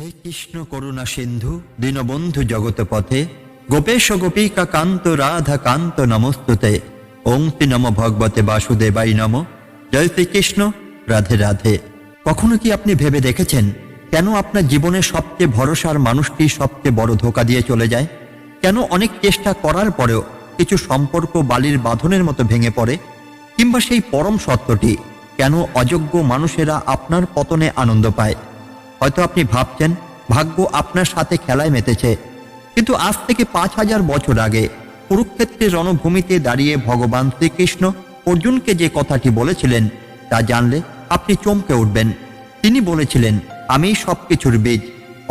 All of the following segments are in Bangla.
হে কৃষ্ণ করুণা সিন্ধু দীনবন্ধু জগৎপথে গোপেশ গোপিকা কান্ত রাধা কান্ত নমস্তুতে। ওং তি নম ভগবতে বাসুদেবাই নম। জয় শ্রীকৃষ্ণ, রাধে রাধে। কখনো কি আপনি ভেবে দেখেছেন কেন আপনার জীবনের সবচেয়ে ভরসার মানুষটি সবচেয়ে বড় ধোঁকা দিয়ে চলে যায়? কেন অনেক চেষ্টা করার পরেও কিছু সম্পর্ক বালির বাঁধনের মতো ভেঙে পড়ে? কিংবা সেই পরম সত্যটি কেন অযোগ্য মানুষেরা আপনার পতনে আনন্দ পায়? হয়তো আপনি ভাবছেন ভাগ্য আপনার সাথে খেলায় মেতেছে, কিন্তু আজ থেকে 5000 বছর আগে কুরুক্ষেত্রের রণভূমিতে দাঁড়িয়ে ভগবান শ্রীকৃষ্ণ অর্জুনকে যে কথাটি বলেছিলেন তা জানলে আপনি চমকে উঠবেন। তিনি বলেছিলেন, আমি সবকিছুর বীজ,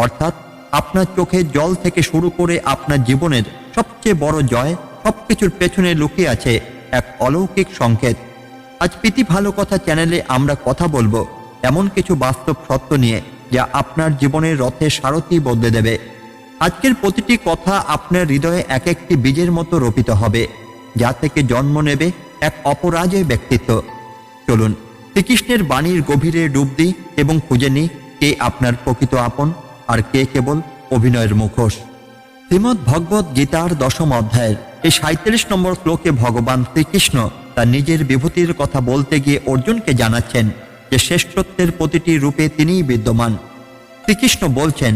অর্থাৎ আপনার চোখের জল থেকে শুরু করে আপনার জীবনের সবচেয়ে বড় জয়, সবকিছুর পেছনে লুকিয়ে আছে এক অলৌকিক সংকেত। আজ প্রীতি ভালো কথা চ্যানেলে আমরা কথা বলবো এমন কিছু বাস্তব সত্য নিয়ে যা আপনার জীবনের রথের সারথি বদলে দেবে। আজকের প্রতিটি কথা আপনার হৃদয়ে এক একটি বীজের মতো রোপিত হবে, যা থেকে জন্ম নেবে এক অপরাজেয় ব্যক্তিত্ব। চলুন শ্রীকৃষ্ণের বাণীর গভীরে ডুব দিই এবং খুঁজে নিই কে আপনার প্রকৃত আপন আর কে কেবল অভিনয়ের মুখোশ। শ্রীমদ্ ভগবত গীতার 10ম অধ্যায়ের এই 37 নম্বর শ্লোকে ভগবান শ্রীকৃষ্ণ তার নিজের বিভূতির কথা বলতে গিয়ে অর্জুনকে জানাচ্ছেন যে শ্রেষ্ঠত্বের প্রতিটি রূপে তিনিই বিদ্যমান। শ্রীকৃষ্ণ বলছেন,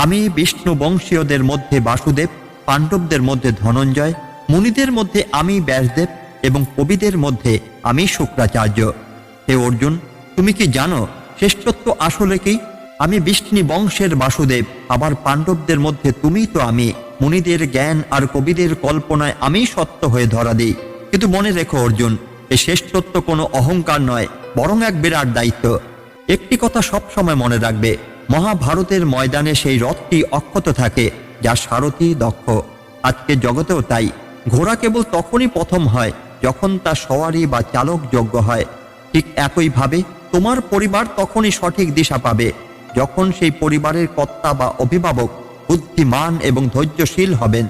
আমি বিষ্ণু বংশীয়দের মধ্যে বাসুদেব, পাণ্ডবদের মধ্যে ধনঞ্জয়, মুনিদের মধ্যে আমি ব্যাসদেব এবং কবিদের মধ্যে আমি শুক্রাচার্য। হে অর্জুন, তুমি কি জানো শ্রেষ্ঠত্ব আসলে কি? আমি বিষ্ণু বংশের বাসুদেব, আবার পাণ্ডবদের মধ্যে তুমিই তো আমি, মুনিদের জ্ঞান আর কবিদের কল্পনায় আমি সত্য হয়ে ধরা দিই। কিন্তু মনে রেখো অর্জুন, এই শ্রেষ্ঠত্ব কোনো অহংকার নয়, বরং এক বিরাট দায়িত্ব। একটি কথা সবসময় মনে রাখবে, মহাভারতের ময়দানে সেই রথটি অক্ষত থাকে যার সারথি দক্ষ। আজকে জগতেও তাই, ঘোড়া কেবল তখনই প্রথম হয় যখন তার সওয়ারি বা চালক যোগ্য হয়। ঠিক একইভাবে তোমার পরিবার তখনই সঠিক দিশা পাবে যখন সেই পরিবারের কর্তা বা অভিভাবক বুদ্ধিমান এবং ধৈর্যশীল হবেন।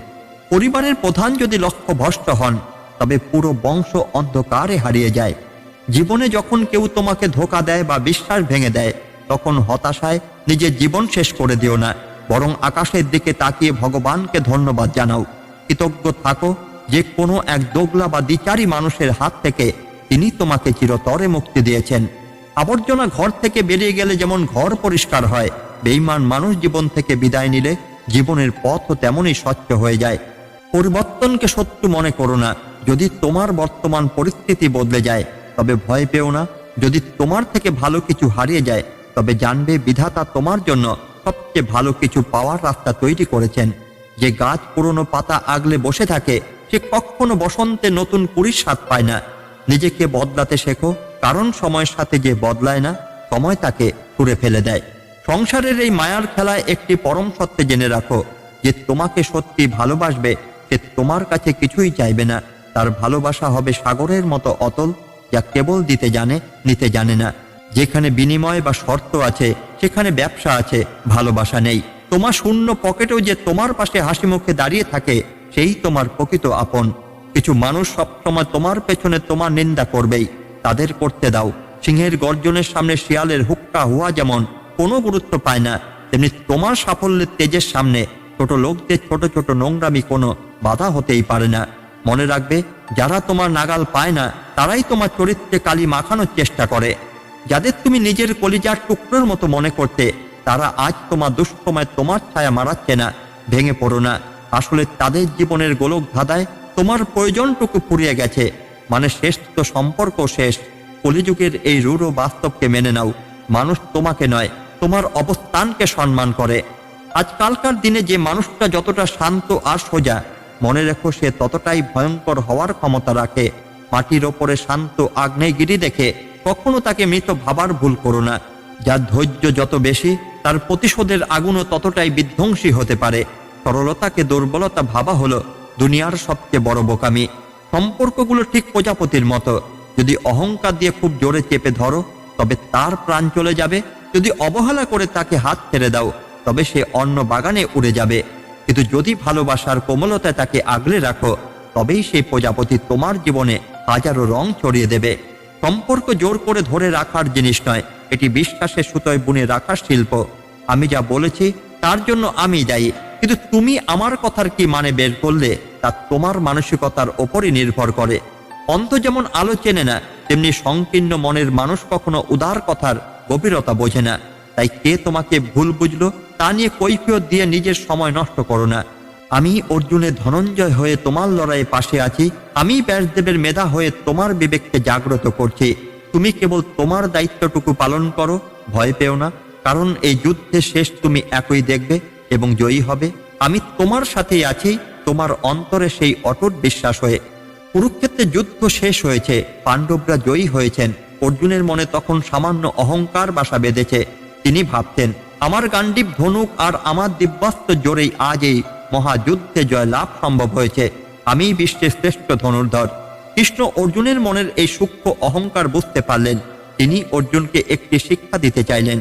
পরিবারের প্রধান যদি লক্ষ্যভ্রষ্ট হন তবে পুরো বংশ অন্ধকারে হারিয়ে যায়। জীবনে যখন কেউ তোমাকে ধোঁকা দেয় বা বিশ্বাস ভেঙে দেয়, তখন হতাশায় নিজের জীবন শেষ করে দিও না, বরং আকাশের দিকে তাকিয়ে ভগবানকে ধন্যবাদ জানাও। কৃতজ্ঞ থাকো যে কোনো এক দোগলা বা দ্বিচারী মানুষের হাত থেকে তিনি তোমাকে চিরতরে মুক্তি দিয়েছেন। আবর্জনা ঘর থেকে বেরিয়ে গেলে যেমন ঘর পরিষ্কার হয়, বেঈমান মানুষ জীবন থেকে বিদায় নিলে জীবনের পথও তেমনই স্বচ্ছ হয়ে যায়। পরিবর্তনকে শত্রু মনে করো না। যদি তোমার বর্তমান পরিস্থিতি বদলে যায় তবে ভয় পেও না। যদি তোমার থেকে ভালো কিছু হারিয়ে যায় তবে জানবে বিধাতা তোমার জন্য সবচেয়ে ভালো কিছু পাওয়ার রাস্তা তৈরি করেছেন। যে গাছ পুরনো পাতা আগলে বসে থাকে সে কখনো বসন্তে নতুন কুড়ির স্বাদ পায় না। নিজেকে বদলাতে শেখো, কারণ সময়ের সাথে যে বদলায় না, সময় তাকে ছুঁড়ে ফেলে দেয়। সংসারের এই মায়ার খেলায় একটি পরম সত্যে জেনে রাখো, যে তোমাকে সত্যি ভালোবাসবে সে তোমার কাছে কিছুই চাইবে না। তার ভালোবাসা হবে সাগরের মতো অতল, যা কেবল দিতে জানে, নিতে জানে না। যেখানে বিনিময় বা শর্ত আছে সেখানে ব্যবসা আছে, ভালোবাসা নেই। তোমার শূন্য পকেটেও যে তোমার পাশে হাসি মুখে দাঁড়িয়ে থাকে সেই তোমার প্রকৃত আপন। কিছু মানুষ সবসময় তোমার পেছনে তোমার নিন্দা করবেই, তাদের করতে দাও। সিংহের গর্জনের সামনে শিয়ালের হুক্কা হুয়া যেমন কোনো গুরুত্ব পায় না, তেমনি তোমার সাফল্যের তেজের সামনে ছোট লোকদের ছোট ছোট নোংরামি কোনো বাধা হতেই পারে না। মনে রাখবে, যারা তোমার নাগাল পায় না তারাই তোমার চরিত্রে কালি মাখানোর চেষ্টা করে। যাদের তুমি নিজের কলিজার টুকরোর মতো মনে করতে, তারা আজ তোমার দুঃসময় তোমার ছায়া মারাচ্ছে না। ভেঙে পড়ো না, আসলে তাদের জীবনের গোলক ধাঁধায় তোমার প্রয়োজনটুকু ফুরিয়ে গেছে। মানে শেষ তো সম্পর্ক শেষ। কলিযুগের এই রূঢ় বাস্তবকে মেনে নাও। মানুষ তোমাকে নয়, তোমার অবস্থানকে সম্মান করে। আজকালকার দিনে যে মানুষটা যতটা শান্ত আর সোজা, মনে রেখো সে ততটাই ভয়ঙ্কর হওয়ার ক্ষমতা রাখে। মাটির ওপরে শান্ত আগ্নেয়গিরি দেখে কখনো তাকে মৃত ভাবার ভুল করো না। যার ধৈর্য যত বেশি, তার প্রতিশোধের আগুনও ততটাই বিধ্বংসী হতে পারে। সরলতাকে দুর্বলতা ভাবা হলো দুনিয়ার সবচেয়ে বড় বোকামি। সম্পর্কগুলো ঠিক প্রজাপতির মতো, যদি অহংকার দিয়ে খুব জোরে চেপে ধরো তবে তার প্রাণ চলে যাবে। যদি অবহেলা করে তাকে হাত ছেড়ে দাও তবে সে অন্য বাগানে উড়ে যাবে। কিন্তু যদি ভালোবাসার কোমলতায় তাকে আগলে রাখো তবেই সেই প্রজাপতি তোমার জীবনে হাজারো রং ছড়িয়ে দেবে। সম্পর্ক জোর করে ধরে রাখার জিনিস নয়, এটি বিশ্বাসের সুতোয় বুনে রাখার শিল্প। আমি যা বলেছি তার জন্য আমি দায়ী, কিন্তু তুমি আমার কথার কি মানে বের করলে তা তোমার মানসিকতার ওপরই নির্ভর করে। অন্ধ যেমন আলো চেনে না, তেমনি সংকীর্ণ মনের মানুষ কখনো উদার কথার গভীরতা বোঝে না। তাই কে তোমাকে ভুল বুঝলো তা নিয়ে কৈফিয়ত দিয়ে নিজের সময় নষ্ট করো না। আমি অর্জুনের ধনঞ্জয় হয়ে তোমার লড়াইয়ে পাশে আছি, আমি ব্যাসদেবের মেধা হয়ে তোমার বিবেককে জাগ্রত করছি। তুমি কেবল তোমার দায়িত্বটুকু পালন করো, ভয় পেও না, কারণ এই যুদ্ধে শেষ তুমি একই দেখবে এবং জয়ী হবে। আমি তোমার সাথেই আছি, তোমার অন্তরে সেই অটুট বিশ্বাস হয়ে। কুরুক্ষেত্রে যুদ্ধ শেষ হয়েছে, পাণ্ডবরা জয়ী হয়েছেন। অর্জুনের মনে তখন সামান্য অহংকার বাসা বেঁধেছে। তিনি ভাবতেন, আমার গান্ডীব ধনুক আর আমার দিব্যাস্ত্র জোরেই আজ এই মহাযুদ্ধে জয় লাভ সম্ভব হয়েছে। আমি বিশ্বের শ্রেষ্ঠ ধনুর্ধর। কৃষ্ণ অর্জুনের মনের এই সূক্ষ্ম অহংকার বুঝতে পারলেন। তিনি অর্জুনকে একটি শিক্ষা দিতে চাইলেন।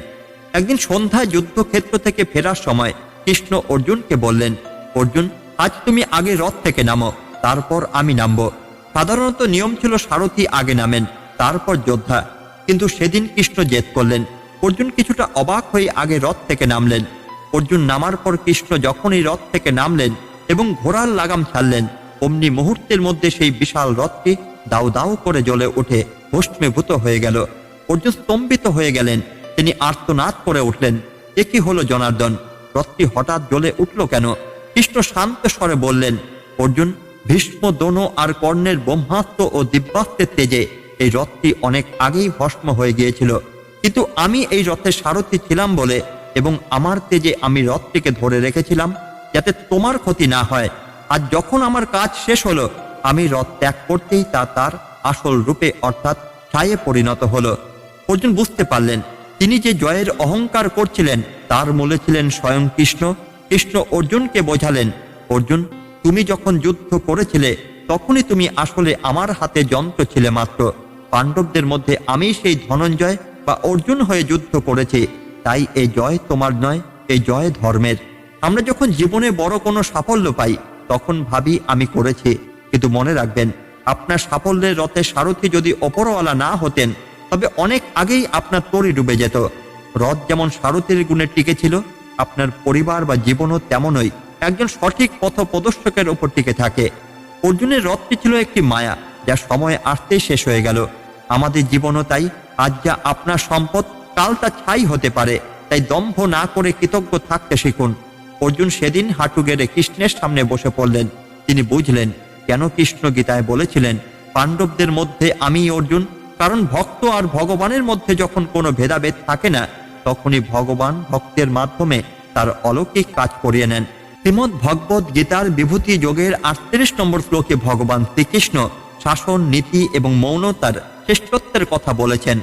একদিন সন্ধ্যায় যুদ্ধক্ষেত্র থেকে ফেরার সময় কৃষ্ণ অর্জুনকে বললেন, অর্জুন, আজ তুমি আগে রথ থেকে নামো, তারপর আমি নামব। সাধারণত নিয়ম ছিল সারথি আগে নামেন, তারপর যোদ্ধা, কিন্তু সেদিন কৃষ্ণ জেদ করলেন। অর্জুন কিছুটা অবাক হয়ে আগে রথ থেকে নামলেন। অর্জুন নামার পর কৃষ্ণ যখনই রথ থেকে নামলেন এবং ঘোড়ার লাগাম ছাড়লেন, অমনি মুহূর্তের মধ্যে সেই বিশাল রথটি দাউ দাউ করে জ্বলে উঠে ভস্মীভূত হয়ে গেল। অর্জুন স্তম্ভিত হয়ে গেলেন। তিনি আর্তনাদ করে উঠলেন, এ কি হলো জনার্দন, রথটি হঠাৎ জ্বলে উঠল কেন? কৃষ্ণ শান্ত স্বরে বললেন, অর্জুন, ভীষ্ম, দ্রোণ আর কর্ণের ব্রহ্মাস্ত্র ও দিব্যাস্ত্রের তেজে এই রথটি অনেক আগেই ভস্ম হয়ে গিয়েছিল, কিন্তু আমি এই রথের সারথি ছিলাম বলে এবং আমার তেজে আমি রথটিকে ধরে রেখেছিলাম যাতে তোমার ক্ষতি না হয়। আর যখন আমার কাজ শেষ হলো, আমি রথ ত্যাগ করতেই তা তার আসল রূপে অর্থাৎ ছায়ে পরিণত হলো। অর্জুন বুঝতে পারলেন, তিনি যে জয়ের অহংকার করছিলেন তার মূলে ছিলেন স্বয়ং কৃষ্ণ। কৃষ্ণ অর্জুনকে বোঝালেন, অর্জুন, তুমি যখন যুদ্ধ করেছিলে তখনই তুমি আসলে আমার হাতে যন্ত্র ছিলে মাত্র। পাণ্ডবদের মধ্যে আমি সেই ধনঞ্জয় বা অর্জুন হয়ে যুদ্ধ করেছি, তাই এই জয় তোমার নয়, এই জয় ধর্মের। আমরা যখন জীবনে বড় কোনো সাফল্য পাই তখন ভাবি আমি করেছি, কিন্তু মনে রাখবেন, আপনার সাফল্যের রথে সারথি যদি অপরওয়ালা না হতেন তবে অনেক আগেই আপনার তরি ডুবে যেত। রথ যেমন সারথির গুণে টিকেছিল, আপনার পরিবার বা জীবনও তেমনই একজন সঠিক পথ প্রদর্শকের ওপর টিকে থাকে। অর্জুনের রথটি ছিল একটি মায়া, যা সময় আসতেই শেষ হয়ে গেল। আমাদের জীবনও তাই। আজ যা আপনার সম্পদ কাল তা ছাই হতে পারে, তাই দম্ভ না করে কৃতজ্ঞ থাকতে শিখুন। অর্জুন সেদিন হাঁটু গেড়ে কৃষ্ণের সামনে বসে পড়লেন। তিনি বুঝলেন কেন কৃষ্ণ গীতায় বলেছিলেন, পাণ্ডবদের মধ্যে আমি অর্জুন। কারণ ভক্ত আর ভগবানের মধ্যে যখন কোনো ভেদাভেদ থাকে না, তখনই ভগবান ভক্তের মাধ্যমে তার অলৌকিক কাজ করিয়ে নেন। শ্রীমদ্ ভগবত গীতার বিভূতি যোগের 38 নম্বর শ্লোকে ভগবান শ্রীকৃষ্ণ শাসন, নীতি এবং মৌনতার শ্রেষ্ঠত্বের কথা বলেছেন।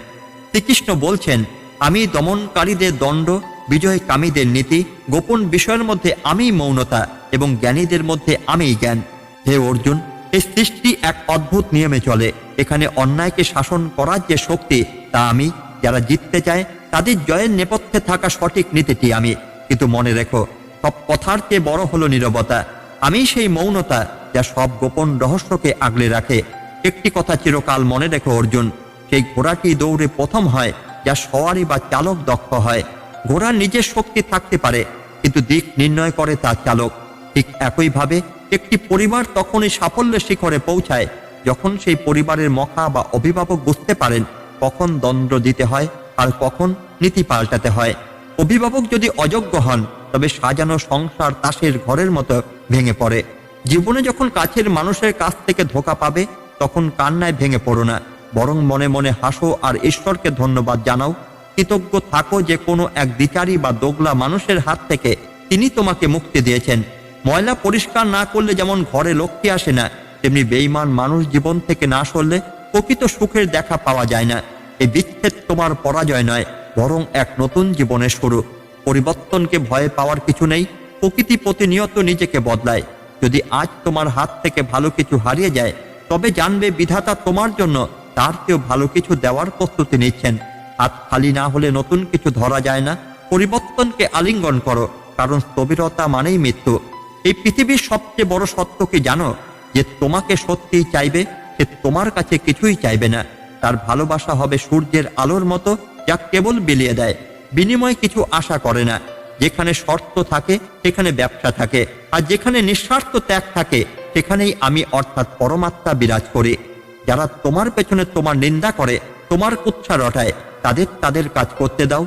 শ্রীকৃষ্ণ বলছেন, আমি দমনকারীদের দণ্ড, বিজয়কামীদের নীতি, গোপন বিষয়ের মধ্যে আমি মৌনতা এবং জ্ঞানীদের মধ্যে আমি জ্ঞান। হে অর্জুন, এই সৃষ্টি এক অদ্ভুত নিয়মে চলে। এখানে অন্যায়কে শাসন করার যে শক্তি তা আমি। যারা জিততে চায় তাদের জয়ের নেপথ্যে থাকা সঠিক নীতিটি আমি। কিন্তু মনে রেখো, সব কথার চেয়ে বড় হলো নীরবতা। আমি সেই মৌনতা যা সব গোপন রহস্যকে আগলে রাখে। একটি কথা চিরকাল মনে রেখো অর্জুন, সেই ঘোড়াটি দৌড়ে প্রথম হয় যা সওয়ারি বা চালক দক্ষ হয়। ঘোড়ার নিজের শক্তি থাকতে পারে, কিন্তু দিক নির্ণয় করে তার চালক। ঠিক একইভাবে একটি পরিবার তখনই সাফল্যের শিখরে পৌঁছায় যখন সেই পরিবারের মখা বা অভিভাবক বুঝতে পারেন কখন দণ্ড দিতে হয় আর কখন নীতি পাল্টাতে হয়। অভিভাবক যদি অযোগ্য হন তবে সাজানো সংসার তাসের ঘরের মতো ভেঙে পড়ে। জীবনে যখন কাছের মানুষের কাছ থেকে ধোঁকা পাবে তখন কান্নায় ভেঙে পড়ো না, বরং মনে মনে হাসো আর ঈশ্বরকে ধন্যবাদ জানাও। কৃতজ্ঞ থাকো যে কোনো এক দ্বিচারী বা দোগলা মানুষের হাত থেকে তিনি তোমাকে মুক্তি দিয়েছেন। ময়লা পরিষ্কার না করলে যেমন ঘরে লক্ষ্মী আসে না, তেমনি বেঈমান মানুষ জীবন থেকে না সরলে প্রকৃত সুখের দেখা পাওয়া যায় না। এই বিচ্ছেদ তোমার পরাজয় নয়, বরং এক নতুন জীবনের শুরু। পরিবর্তনকে ভয় পাওয়ার কিছু নেই, প্রকৃতি প্রতিনিয়ত নিজেকে বদলায়। যদি আজ তোমার হাত থেকে ভালো কিছু হারিয়ে যায় তবে জানবে বিধাতা তোমার জন্য তার চেয়েও ভালো কিছু দেওয়ার প্রস্তুতি নিচ্ছেন। হাত খালি না হলে নতুন কিছু ধরা যায় না। পরিবর্তনকে আলিঙ্গন করো, কারণ স্থবিরতা মানেই মৃত্যু। এই পৃথিবীর সবচেয়ে বড় সত্য কি জানো? যে তোমাকে সত্যিই চাইবে সে তোমার কাছে কিছুই চাইবে না। তার ভালোবাসা হবে সূর্যের আলোর মতো, যা কেবল বিলিয়ে দেয়, বিনিময়ে কিছু আশা করে না। যেখানে শর্ত থাকে সেখানে ব্যবসা থাকে, আর যেখানে নিঃস্বার্থ ত্যাগ থাকে সেখানেই আমি অর্থাৎ পরমাত্মা বিরাজ করি। যারা তোমার পেছনে তোমার নিন্দা করে, তোমার কুৎসা রটায়, তাদের তাদের কাজ করতে দাও।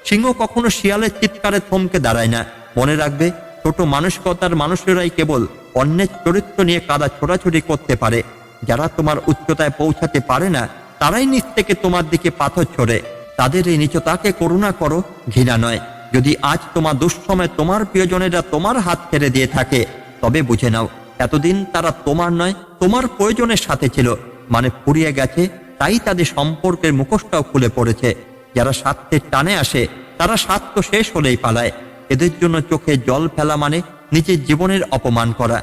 সিংহ কখনো শিয়ালের চিৎকারে থমকে দাঁড়ায় না। মনে রাখবে, ছোট মানসিকতার মানুষেরাই কেবল অন্যের চরিত্র নিয়ে কাদা ছোড়াছুড়ি করতে পারে। যারা তোমার উচ্চতায় পৌঁছাতে পারে না, তারাই নিজ থেকে তোমার দিকে পাথর ছোড়ে। তাদের এই নিচতাকে করুণা করো, ঘৃণা নয়। যদি আজ তোমার দুঃসময় তোমার প্রিয়জনেরা তোমার হাত ছেড়ে দিয়ে থাকে, তবে বুঝে নাও এতদিন তারা তোমার নয়, তোমার প্রয়োজনের সাথে ছিল, মানে ফুরিয়ে গেছে। তাই তাদের সম্পর্কের মুখোশটাও খুলে পড়েছে। যারা স্বার্থের টানে আসে, তারা স্বার্থ শেষ হলেই পালায়। এদের জন্য চোখে জল ফেলা মানে নিজের জীবনের অপমান করা।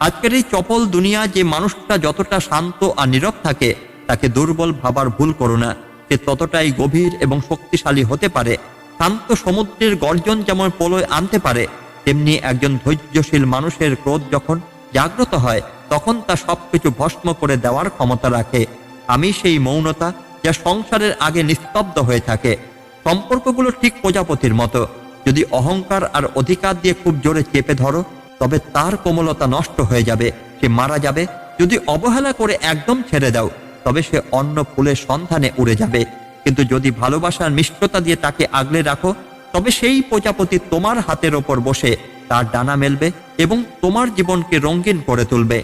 আজকের এই চপল দুনিয়া, যে মানুষটা যতটা শান্ত আর নীরব থাকে, তাকে দুর্বল ভাবার ভুল করো না। সে ততটাই গভীর এবং শক্তিশালী হতে পারে। শান্ত সমুদ্রের গর্জন যেমন প্রলয় আনতে পারে, তেমনি একজন ধৈর্যশীল মানুষের ক্রোধ যখন জাগ্রত হয়, তখন তা সবকিছু ভস্ম করে দেওয়ার ক্ষমতা রাখে। আমি সেই মৌনতা, যা সংসারের আগে নিস্তব্ধ হয়ে থাকে। সম্পর্কগুলো ঠিক প্রজাপতির মতো। যদি অহংকার আর অধিকার দিয়ে খুব জোরে চেপে ধরো, তবে তার কোমলতা নষ্ট হয়ে যাবে, সে মারা যাবে। যদি অবহেলা করে একদম ছেড়ে দাও, তবে সে অন্য ফুলের সন্ধানে উড়ে যাবে। কিন্তু যদি ভালোবাসার মিষ্টতা দিয়ে তাকে আগলে রাখো, তবে সেই প্রজাপতি তোমার হাতের ওপর বসে তার ডানা মেলবে এবং তোমার জীবনকে রঙিন করে তুলবে।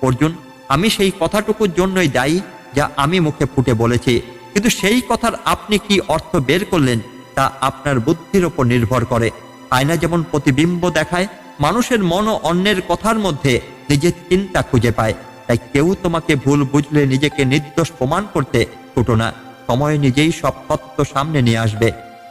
অর্জুন, আমি সেই কথাটুকুর জন্যই দায়ী যা আমি মুখে ফুটে বলেছি, কিন্তু সেই কথার আপনি কি অর্থ বের করলেন তা আপনার বুদ্ধির ওপর নির্ভর করে। আয়না যেমন প্রতিবিম্ব দেখায়, মানুষের মনও অন্যের কথার মধ্যে নিজের চিন্তা খুঁজে পায়। তাই কেউ তোমাকে ভুল বুঝলে নিজেকে নির্দোষ প্রমাণ করতে ছুটো না। সময় নিজেই সব সত্য সামনে নিয়ে আসবে।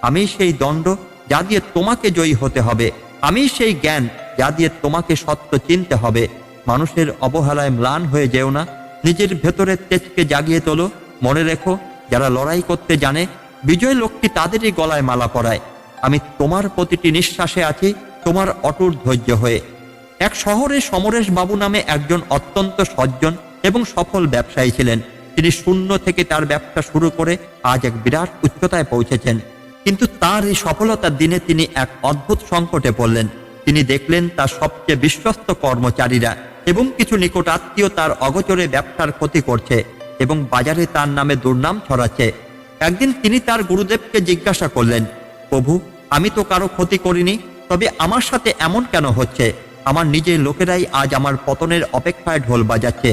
আমি সেই দণ্ড, যা দিয়ে তোমাকে জয়ী হতে হবে। আমি সেই জ্ঞান, যা দিয়ে তোমাকে সত্য চিনতে হবে। মানুষের অবহেলায় ম্লান হয়ে যেও না, নিজের ভেতরের তেজকে জাগিয়ে তোলো। মনে রেখো, যারা লড়াই করতে জানে, বিজয় লক্ষ্মী তাদেরই গলায় মালা পরায়। আমি তোমার প্রতিটি নিঃশ্বাসে আছি, তোমার অটুট ধৈর্য হয়ে। এক শহরে সমরেশ বাবু নামে একজন অত্যন্ত সজ্জন এবং সফল ব্যবসায়ী ছিলেন। তিনি শূন্য থেকে তার ব্যবসা শুরু করে আজ এক বিরাট উচ্চতায় পৌঁছেছেন। কিন্তু তার এই সফলতার দিনে তিনি এক অদ্ভুত সংকটে পড়লেন। তিনি দেখলেন তার সবচেয়ে বিশ্বস্ত কর্মচারীরা এবং কিছু নিকট আত্মীয় তার অগোচরে ব্যবসার ক্ষতি করছে এবং বাজারে তার নামে দুর্নাম ছড়াচ্ছে। একদিন তিনি তার গুরুদেবকে জিজ্ঞাসা করলেন, প্রভু, আমি তো কারো ক্ষতি করিনি, তবে আমার সাথে এমন কেন হচ্ছে? আমার নিজের লোকেরাই আজ আমার পতনের অপেক্ষায় ঢোল বাজাচ্ছে।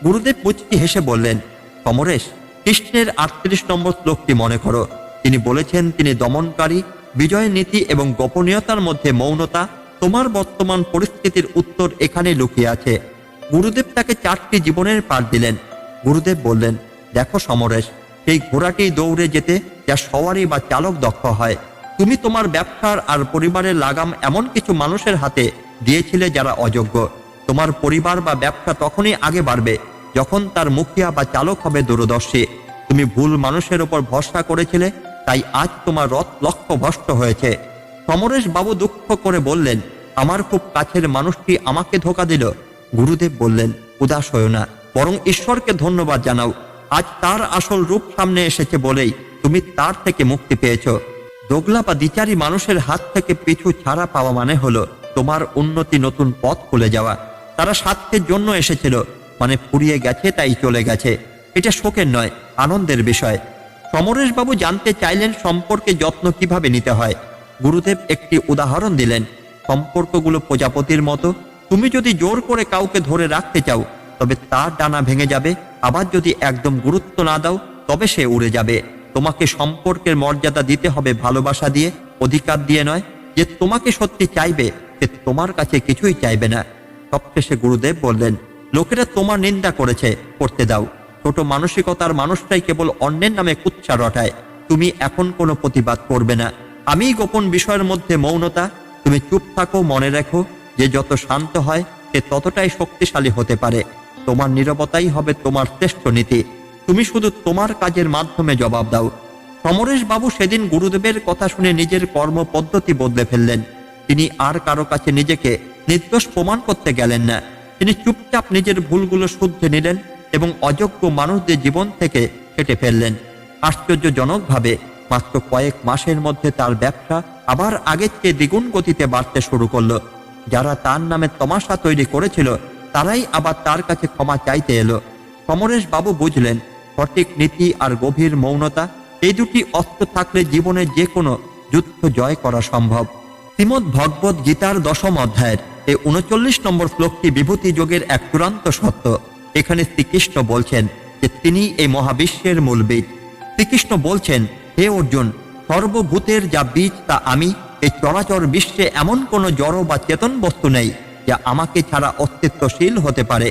গুরুদেব মুচকি হেসে বললেন, সমরেশ, কৃষ্ণের 38 নম্বর শ্লোকটি মনে করো। তিনি বলেছেন, তিনি দমনকারী। বিজয় নীতি এবং গোপনীয়তার মধ্যে মৌনতা। তোমার বর্তমান পরিস্থিতির উত্তর এখানে লুকিয়ে আছে। গুরুদেব তাকে 4টি জীবনের পাঠ দিলেন। গুরুদেব বললেন, দেখো সমরেশ, সেই ঘোড়াটি দৌড়ে যেতে যা সওয়ারি বা চালক দক্ষ হয়। তুমি তোমার ব্যবসার আর পরিবারের লাগাম এমন কিছু মানুষের হাতে দিয়েছিলে যারা অযোগ্য। তোমার পরিবার বা ব্যবসা তখনই আগে বাড়বে যখন তার মুখিয়া বা চালক হবে দূরদর্শী। তুমি ভুল মানুষের উপর ভরসা করেছিলে, তাই আজ তোমার রথ লক্ষ্য ভ্রষ্ট হয়েছে। সমরেশ বাবু দুঃখ করে বললেন, আমার খুব কাছের মানুষটি আমাকে ধোঁকা দিল। গুরুদেব বললেন, উদাস হও না, বরং ঈশ্বরকে ধন্যবাদ জানাও। আজ তার আসল রূপ সামনে এসেছে বলেই তুমি তার থেকে মুক্তি পেয়েছ। দোগলা বা দ্বিচারী মানুষের হাত থেকে পিছু ছাড়া পাওয়া মানে হলো তোমার উন্নতি, নতুন পথ খুলে যাওয়া। তারা স্বার্থের জন্য এসেছিল, মানে ফুরিয়ে গেছে তাই চলে গেছে। এটা শোকের নয়, আনন্দের বিষয়। সমরেশ বাবু জানতে চাইলেন সম্পর্কে যত্ন কিভাবে নিতে হয়। গুরুদেব একটি উদাহরণ দিলেন, সম্পর্কগুলো প্রজাপতির মতো। তুমি যদি জোর করে কাউকে ধরে রাখতে চাও, তবে তার ডানা ভেঙে যাবে। আবার যদি একদম গুরুত্ব না দাও, তবে সে উড়ে যাবে। তোমাকে সম্পর্কের মর্যাদা দিতে হবে ভালোবাসা দিয়ে, অধিকার দিয়ে নয়। যে তোমাকে সত্যি চাইবে, সে তোমার কাছে কিছুই চাইবে না। সবশেষে গুরুদেব বললেন, লোকেরা তোমার নিন্দা করেছে, করতে দাও। ছোট মানসিকতার মানুষটাই কেবল অন্যের নামে কুৎসা রটায়। তুমি এখন কোনো প্রতিবাদ করবে না। আমি গোপন বিষয়ের মধ্যে মৌনতা। তুমি চুপ থাকো। মনে রেখো, যে যত শান্ত হয় সে ততটাই শক্তিশালী হতে পারে। তোমার নীরবতাই হবে তোমার শ্রেষ্ঠ নীতি। তুমি শুধু তোমার কাজের মাধ্যমে জবাব দাও। সমরেশ বাবু সেদিন গুরুদেবের কথা শুনে নিজের কর্ম পদ্ধতি বদলে ফেললেন। তিনি আর কারো কাছে নিজেকে নির্দোষ প্রমাণ করতে গেলেন না। তিনি চুপচাপ নিজের ভুলগুলো শুধরে নিলেন এবং অযোগ্য মানুষদের জীবন থেকে কেটে ফেললেন। আশ্চর্যজনকভাবে মাত্র কয়েক মাসের মধ্যে তার ব্যবসা আবার আগের চেয়ে দ্বিগুণ গতিতে বাড়তে শুরু করলো। যারা তার নামে তমাশা তৈরি করেছিল তারাই আবার তার কাছে ক্ষমা চাইতে এলো। সমরেশ বাবু বুঝলেন সঠিক নীতি আর গভীর মৌনতা, এই দুটি অস্ত্র থাকলে জীবনে যে কোনো যুদ্ধ জয় করা সম্ভব। শ্রীমদ্ ভগবত গীতার 10ম অধ্যায়ের এই 39 নম্বর শ্লোকটি বিভূতি যোগের এক চূড়ান্ত সত্য। এখানে শ্রীকৃষ্ণ বলছেন যে তিনি এই মহাবিশ্বের মূল বীজ। শ্রীকৃষ্ণ বলছেন, হে অর্জুন, সর্বভূতের যা বীজ তা আমি। এই চরাচর বিশ্বে এমন কোনো জড় বা চেতন বস্তু নেই যা আমাকে ছাড়া অস্তিত্বশীল হতে পারে।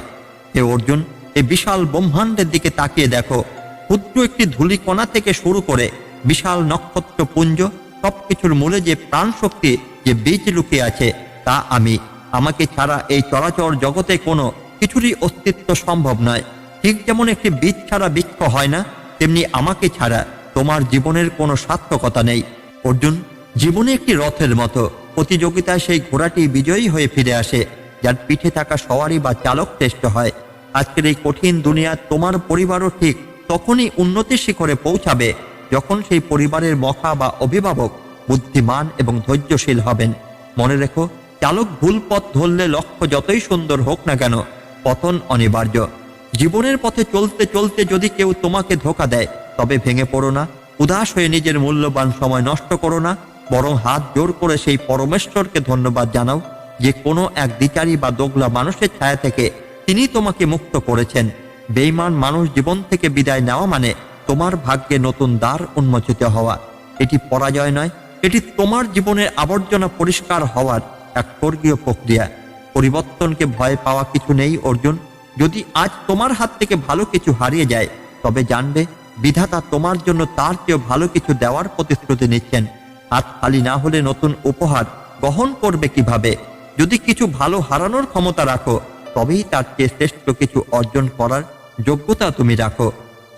হে অর্জুন, এই বিশাল ব্রহ্মাণ্ডের দিকে তাকিয়ে দেখো। ক্ষুদ্র একটি ধূলিকণা থেকে শুরু করে বিশাল নক্ষত্রপুঞ্জ, সবকিছুর মূলে যে প্রাণ শক্তি, যে বীজ লুকিয়ে আছে তা আমি। আমাকে ছাড়া এই চরাচর জগতে কোনো কিছুরই অস্তিত্ব সম্ভব নয়। ঠিক যেমন একটি বীজ ছাড়া বৃক্ষ হয় না, তেমনি আমাকে ছাড়া তোমার জীবনের কোনো সার্থকতা নেই। অর্জুন, জীবনে একটি রথের মতো, প্রতিযোগিতায় সেই ঘোড়াটি বিজয়ী হয়ে ফিরে আসে যার পিঠে থাকা সওয়ারি বা চালক শ্রেষ্ঠ হয়। আজকের এই কঠিন দুনিয়া তোমার পরিবারও ঠিক তখনই উন্নতির শিখরে পৌঁছাবে যখন সেই পরিবারের মখা বা অভিভাবক বুদ্ধিমান এবং ধৈর্যশীল হবেন। মনে রেখো, চালক ভুল পথ ধরলে লক্ষ্য যতই সুন্দর হোক না কেন, পতন অনিবার্য। জীবনের পথে চলতে চলতে যদি কেউ তোমাকে ধোঁকা দেয় তবে ভেঙে পড়ো না, উদাস হয়ে নিজের মূল্যবান সময় নষ্ট করো না, বরং হাত জোর করে সেই পরমেশ্বরকে ধন্যবাদ জানাও যে কোনো এক দ্বিচারী বা দোগলা মানুষের ছায়া থেকে তিনি তোমাকে মুক্ত করেছেন। বেঈমান মানুষ জীবন থেকে বিদায় নেওয়া মানে তোমার ভাগ্যে নতুন দ্বার উন্মোচিত হওয়া। এটি পরাজয় নয়, এটি তোমার জীবনের আবর্জনা পরিষ্কার হওয়ার এক স্বর্গীয় প্রক্রিয়া। পরিবর্তনকে ভয় পাওয়া কিছু নেই অর্জুন। যদি আজ তোমার হাত থেকে ভালো কিছু হারিয়ে যায় তবে জানবে বিধাতা তোমার জন্য তার চেয়েও ভালো কিছু দেওয়ার প্রতিশ্রুতি নিচ্ছেন। হাত খালি না হলে নতুন উপহার গ্রহণ করবে কিভাবে? যদি কিছু ভালো হারানোর ক্ষমতা রাখো তবেই তার চেয়ে শ্রেষ্ঠ কিছু অর্জন করার যোগ্যতা তুমি রাখো।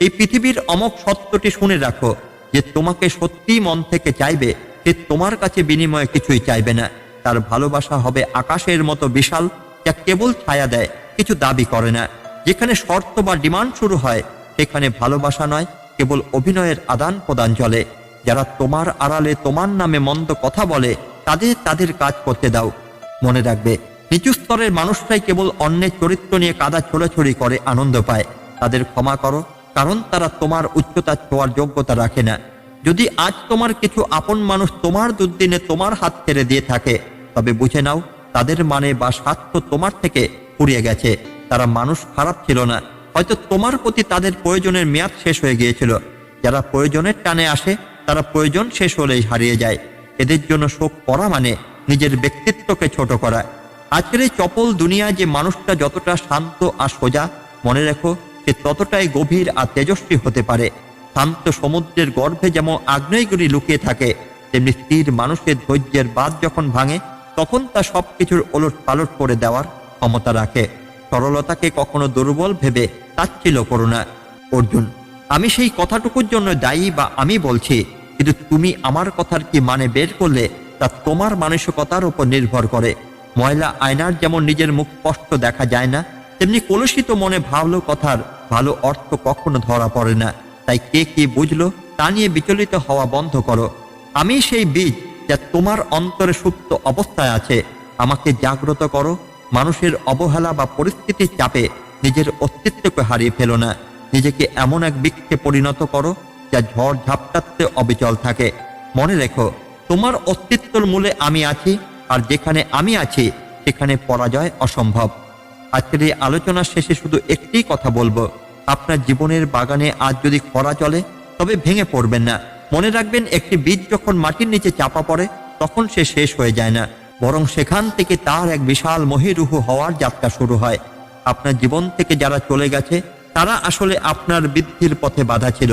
এই পৃথিবীর অমোঘ সত্যটি শুনে রাখো যে তোমাকে সত্যি মন থেকে চাইবে, সে তোমার কাছে বিনিময়ে কিছুই চাইবে না। তার ভালোবাসা হবে আকাশের মতো বিশাল, যা কেবল ছায়া দেয়, কিছু দাবি করে না। যেখানে শর্ত বা ডিমান্ড শুরু হয় সেখানে ভালোবাসা নয়, কেবল অভিনয়ের আদান প্রদান চলে। যারা তোমার আড়ালে তোমার নামে মন্দ কথা বলে তাদের কাজ করতে দাও। মনে রাখবে, নিচু স্তরের মানুষরাই কেবল অন্যের চরিত্র নিয়ে কাদা ছোড়াছড়ি করে আনন্দ পায়। তাদের ক্ষমা করো, কারণ তারা তোমার উচ্চতা ছোঁয়ার যোগ্যতা রাখে না। যদি আজ তোমার কিছু আপন মানুষ তোমার দুর্দিনে তোমার হাত ছেড়ে দিয়ে থাকে তবে বুঝে নাও তাদের মানে বা স্বার্থ তোমার থেকে ফুরিয়ে গেছে। তারা মানুষ খারাপ ছিল না, হয়তো তোমার প্রতি তাদের প্রয়োজনের মেয়াদ শেষ হয়ে গিয়েছিল। যারা প্রয়োজনের টানে আসে তারা প্রয়োজন শেষ হলেই হারিয়ে যায়। এদের জন্য শোক করা মানে নিজের ব্যক্তিত্বকে ছোট করা। আজকের এই চপল দুনিয়ায় যে মানুষটা যতটা শান্ত আর সোজা, মনে রেখো সে ততটাই গভীর আর তেজস্বী হতে পারে। শান্ত সমুদ্রের গর্ভে যেমন আগ্নেয়গিরি লুকিয়ে থাকে, তেমনি স্থির মানুষের ধৈর্যের বাঁধ যখন ভাঙে তখন তা সবকিছুর ওলট পালট করে দেওয়ার ক্ষমতা রাখে। সরলতাকে কখনো দুর্বল ভেবে তাচ্ছিল্য করো না। অর্জুন, আমি সেই কথাটুকুর জন্য দায়ী বা আমি বলছি, কিন্তু তুমি আমার কথার কি মানে বের করলে তা তোমার মানসিকতার উপর নির্ভর করে। ময়লা আয়নার যেমন নিজের মুখ স্পষ্ট দেখা যায় না, তেমনি কলুষিত মনে ভালো কথার ভালো অর্থ কখনো ধরা পড়ে না। তাই কে কি বুঝলো তা নিয়ে বিচলিত হওয়া বন্ধ করো। আমি সেই বীজ যা তোমার অন্তরে সুপ্ত অবস্থায় আছে। আমাকে জাগ্রত করো। মানুষের অবহেলা বা পরিস্থিতির চাপে নিজের অস্তিত্বকে হারিয়ে ফেলো না। নিজেকে এমন এক বৃক্ষে পরিণত করো যা ঝড় ঝাপটাতে অবিচল থাকে। মনে রেখো, তোমার অস্তিত্বের মূলে আমি আছি, আর যেখানে আমি আছি সেখানে পরাজয় অসম্ভব। আজকের এই আলোচনার শেষে শুধু একটি কথা বলবো, আপনার জীবনের বাগানে আজ যদি খরা চলে তবে ভেঙে পড়বেন না। মনে রাখবেন, একটি বীজ যখন মাটির নিচে চাপা পড়ে তখন সে শেষ হয়ে যায় না, বরং সেখান থেকে তার এক বিশাল মহীরুহ হওয়ার যাত্রা শুরু হয়। আপনার জীবন থেকে যারা চলে গেছে তারা আসলে আপনার বৃদ্ধির পথে বাধা ছিল।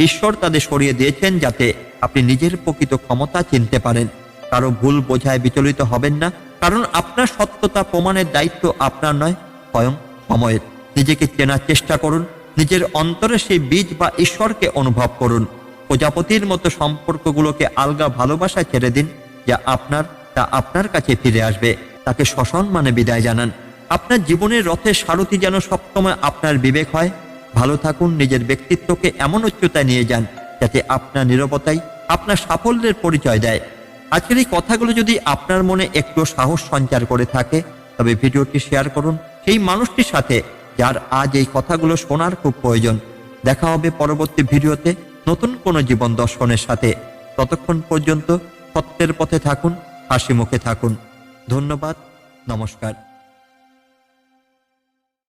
ঈশ্বর তাদের সরিয়ে দিয়েছেন যাতে আপনি নিজের প্রকৃত ক্ষমতা চিনতে পারেন। কারো ভুল বোঝায় বিচলিত হবেন না, কারণ আপনার সত্যতা প্রমাণের দায়িত্ব আপনার নয়, স্বয়ং সময়ের। নিজেকে চেনার চেষ্টা করুন, নিজের অন্তরে সেই বীজ বা ঈশ্বরকে অনুভব করুন। প্রজাপতির মতো সম্পর্কগুলোকে আলগা ভালোবাসায় ছেড়ে দিন। যা আপনার তা আপনার কাছে ফিরে আসবে। তাকে সসম্মানে বিদায় জানান। আপনার জীবনের রথের সারথি যেন সবসময় আপনার বিবেক হয়। ভালো থাকুন, নিজের ব্যক্তিত্বকে এমন উচ্চতায় নিয়ে যান যাতে আপনার নীরবতাই আপনার সাফল্যের পরিচয় দেয়। আজকের এই কথাগুলো যদি আপনার মনে একটু সাহস সঞ্চার করে থাকে, তবে ভিডিওটি শেয়ার করুন সেই মানুষটির সাথে যার আজ এই কথাগুলো শোনার খুব প্রয়োজন। দেখা হবে পরবর্তী ভিডিওতে নতুন কোনো জীবন দর্শনের সাথে। ততক্ষণ পর্যন্ত সত্যের পথে থাকুন, হাসি মুখে থাকুন। ধন্যবাদ, নমস্কার।